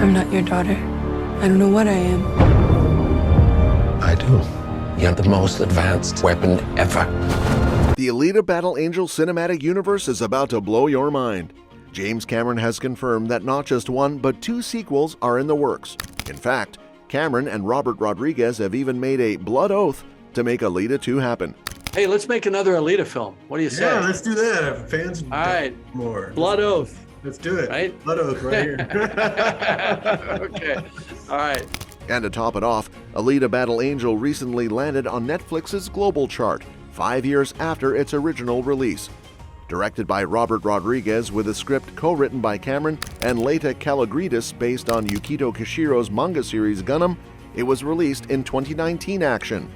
I'm not your daughter. I don't know what I am. I do. You're the most advanced weapon ever. The Alita Battle Angel cinematic universe is about to blow your mind. James Cameron has confirmed that not just one, but 2 sequels are in the works. In fact, Cameron and Robert Rodriguez have even made a blood oath to make Alita 2 happen. Hey, let's make another Alita film. What do you say? Yeah, let's do that. Fans all right. More. Blood oath. Let's do it. Right? Blood oath right here. Okay. All right. And to top it off, Alita Battle Angel recently landed on Netflix's global chart, 5 years after its original release. Directed by Robert Rodriguez with a script co-written by Cameron and Laeta Kalogridis based on Yukito Kishiro's manga series Gundam, it was released in 2019 action.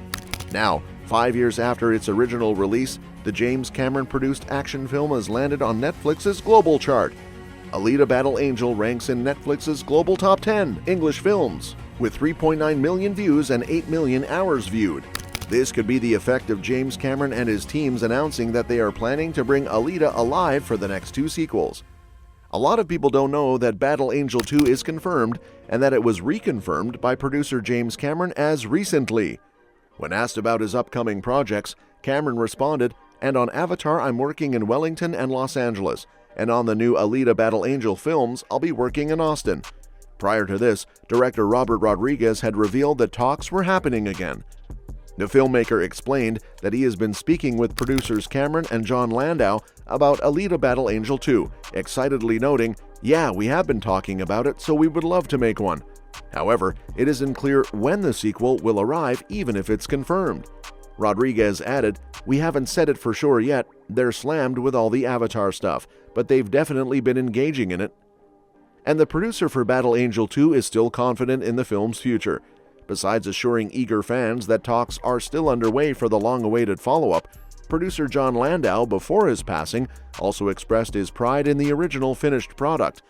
Now, 5 years after its original release, the James Cameron-produced action film has landed on Netflix's global chart. Alita Battle Angel ranks in Netflix's global top 10 English films, with 3.9 million views and 8 million hours viewed. This could be the effect of James Cameron and his teams announcing that they are planning to bring Alita alive for the next 2 sequels. A lot of people don't know that Battle Angel 2 is confirmed and that it was reconfirmed by producer James Cameron as recently. When asked about his upcoming projects, Cameron responded, "And on Avatar I'm working in Wellington and Los Angeles, and on the new Alita Battle Angel films I'll be working in Austin." Prior to this, director Robert Rodriguez had revealed that talks were happening again. The filmmaker explained that he has been speaking with producers Cameron and Jon Landau about Alita Battle Angel 2, excitedly noting, "Yeah, we have been talking about it, so we would love to make one." However, it isn't clear when the sequel will arrive, even if it's confirmed. Rodriguez added, "We haven't said it for sure yet. They're slammed with all the Avatar stuff, but they've definitely been engaging in it." And the producer for Battle Angel 2 is still confident in the film's future. Besides assuring eager fans that talks are still underway for the long-awaited follow-up, producer Jon Landau, before his passing, also expressed his pride in the original finished product.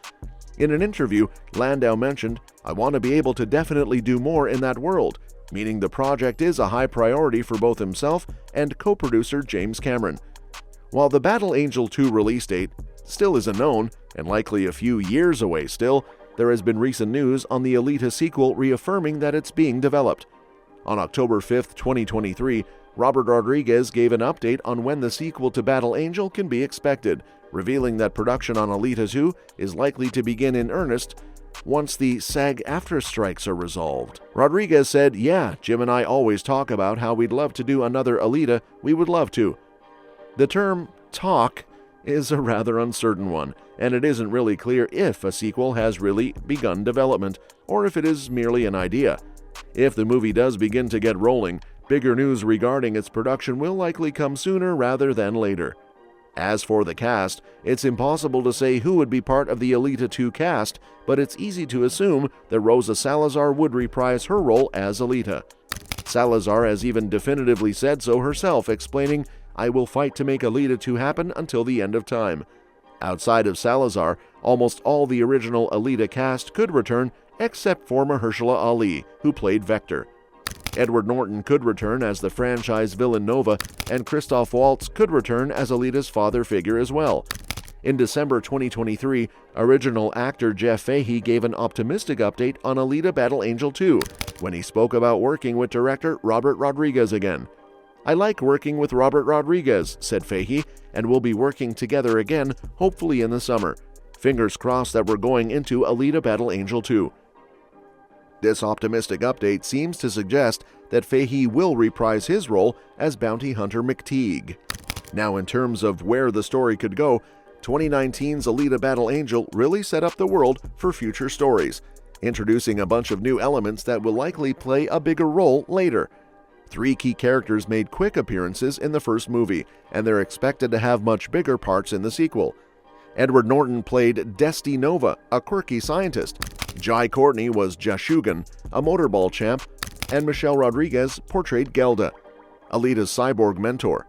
In an interview, Landau mentioned, "I want to be able to definitely do more in that world," meaning the project is a high priority for both himself and co-producer James Cameron. While the Battle Angel 2 release date still isn't known, and likely a few years away still, there has been recent news on the Alita sequel reaffirming that it's being developed. On October 5, 2023, Robert Rodriguez gave an update on when the sequel to Battle Angel can be expected, revealing that production on Alita 2 is likely to begin in earnest once the SAG-AFTRA strikes are resolved. Rodriguez said, "Yeah, Jim and I always talk about how we'd love to do another Alita, we would love to." The term "talk" is a rather uncertain one, and it isn't really clear if a sequel has really begun development, or if it is merely an idea. If the movie does begin to get rolling, bigger news regarding its production will likely come sooner rather than later. As for the cast, it's impossible to say who would be part of the Alita 2 cast, but it's easy to assume that Rosa Salazar would reprise her role as Alita. Salazar has even definitively said so herself, explaining, "I will fight to make Alita 2 happen until the end of time." Outside of Salazar, almost all the original Alita cast could return, except for Mahershala Ali, who played Vector. Edward Norton could return as the franchise villain Nova, and Christoph Waltz could return as Alita's father figure as well. In December 2023, original actor Jeff Fahey gave an optimistic update on Alita Battle Angel 2 when he spoke about working with director Robert Rodriguez again. "I like working with Robert Rodriguez," said Fahey, "and we'll be working together again, hopefully in the summer. Fingers crossed that we're going into Alita Battle Angel 2. This optimistic update seems to suggest that Fahey will reprise his role as bounty hunter McTeague. Now, in terms of where the story could go, 2019's Alita Battle Angel really set up the world for future stories, introducing a bunch of new elements that will likely play a bigger role later. 3 key characters made quick appearances in the first movie, and they're expected to have much bigger parts in the sequel. Edward Norton played Desti Nova, a quirky scientist. Jai Courtney was Jashugan, a motorball champ, and Michelle Rodriguez portrayed Gelda, Alita's cyborg mentor.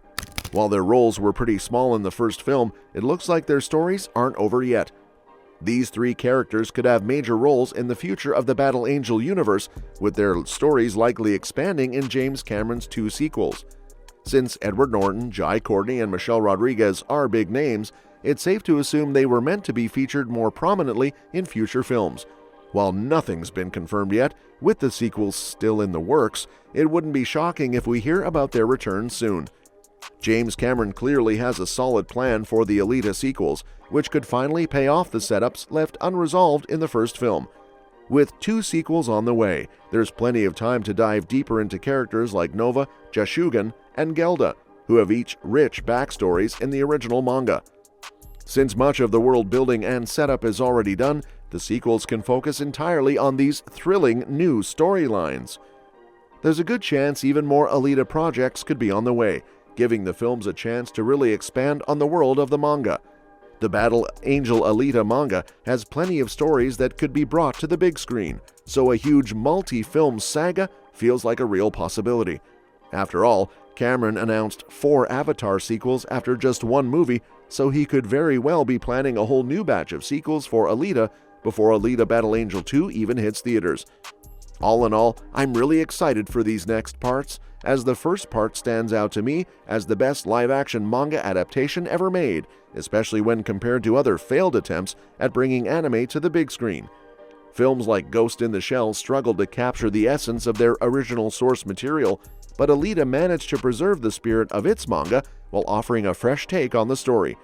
While their roles were pretty small in the first film, it looks like their stories aren't over yet. These 3 characters could have major roles in the future of the Battle Angel universe, with their stories likely expanding in James Cameron's 2 sequels. Since Edward Norton, Jai Courtney, and Michelle Rodriguez are big names, it's safe to assume they were meant to be featured more prominently in future films. While nothing's been confirmed yet, with the sequels still in the works, it wouldn't be shocking if we hear about their return soon. James Cameron clearly has a solid plan for the Alita sequels, which could finally pay off the setups left unresolved in the first film. With 2 sequels on the way, there's plenty of time to dive deeper into characters like Nova, Jashugan, and Gelda, who have each rich backstories in the original manga. Since much of the world building and setup is already done, the sequels can focus entirely on these thrilling new storylines. There's a good chance even more Alita projects could be on the way, giving the films a chance to really expand on the world of the manga. The Battle Angel Alita manga has plenty of stories that could be brought to the big screen, so a huge multi-film saga feels like a real possibility. After all, Cameron announced 4 Avatar sequels after just 1 movie, so he could very well be planning a whole new batch of sequels for Alita before Alita Battle Angel 2 even hits theaters. All in all, I'm really excited for these next parts, as the first part stands out to me as the best live-action manga adaptation ever made, especially when compared to other failed attempts at bringing anime to the big screen. Films like Ghost in the Shell struggled to capture the essence of their original source material, but Alita managed to preserve the spirit of its manga while offering a fresh take on the story.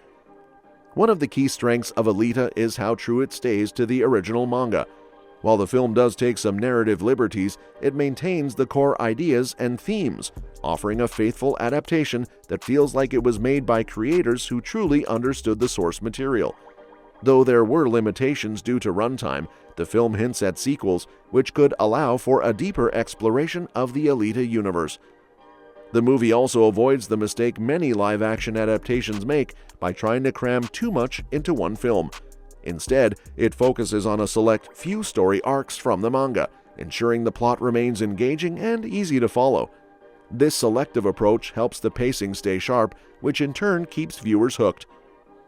One of the key strengths of Alita is how true it stays to the original manga. While the film does take some narrative liberties, it maintains the core ideas and themes, offering a faithful adaptation that feels like it was made by creators who truly understood the source material. Though there were limitations due to runtime, the film hints at sequels, which could allow for a deeper exploration of the Alita universe. The movie also avoids the mistake many live-action adaptations make by trying to cram too much into one film. Instead, it focuses on a select few story arcs from the manga, ensuring the plot remains engaging and easy to follow. This selective approach helps the pacing stay sharp, which in turn keeps viewers hooked.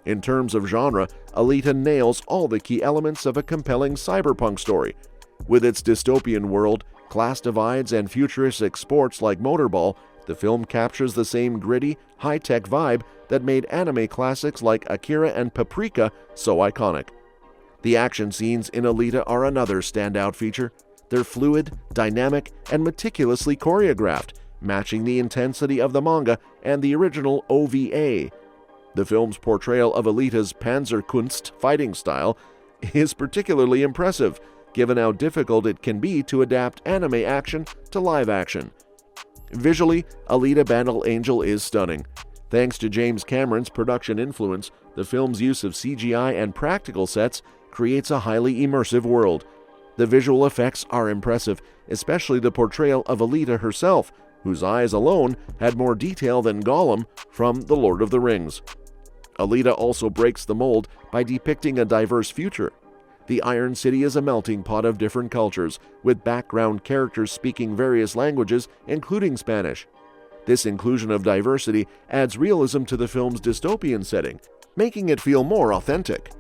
In terms of genre, Alita nails all the key elements of a compelling cyberpunk story. With its dystopian world, class divides, and futuristic sports like motorball, the film captures the same gritty, high-tech vibe that made anime classics like Akira and Paprika so iconic. The action scenes in Alita are another standout feature. They're fluid, dynamic, and meticulously choreographed, matching the intensity of the manga and the original OVA. The film's portrayal of Alita's Panzerkunst fighting style is particularly impressive, given how difficult it can be to adapt anime action to live action. Visually, Alita Battle Angel is stunning. Thanks to James Cameron's production influence, the film's use of CGI and practical sets creates a highly immersive world. The visual effects are impressive, especially the portrayal of Alita herself, whose eyes alone had more detail than Gollum from The Lord of the Rings. Alita also breaks the mold by depicting a diverse future. The Iron City is a melting pot of different cultures, with background characters speaking various languages, including Spanish. This inclusion of diversity adds realism to the film's dystopian setting, making it feel more authentic.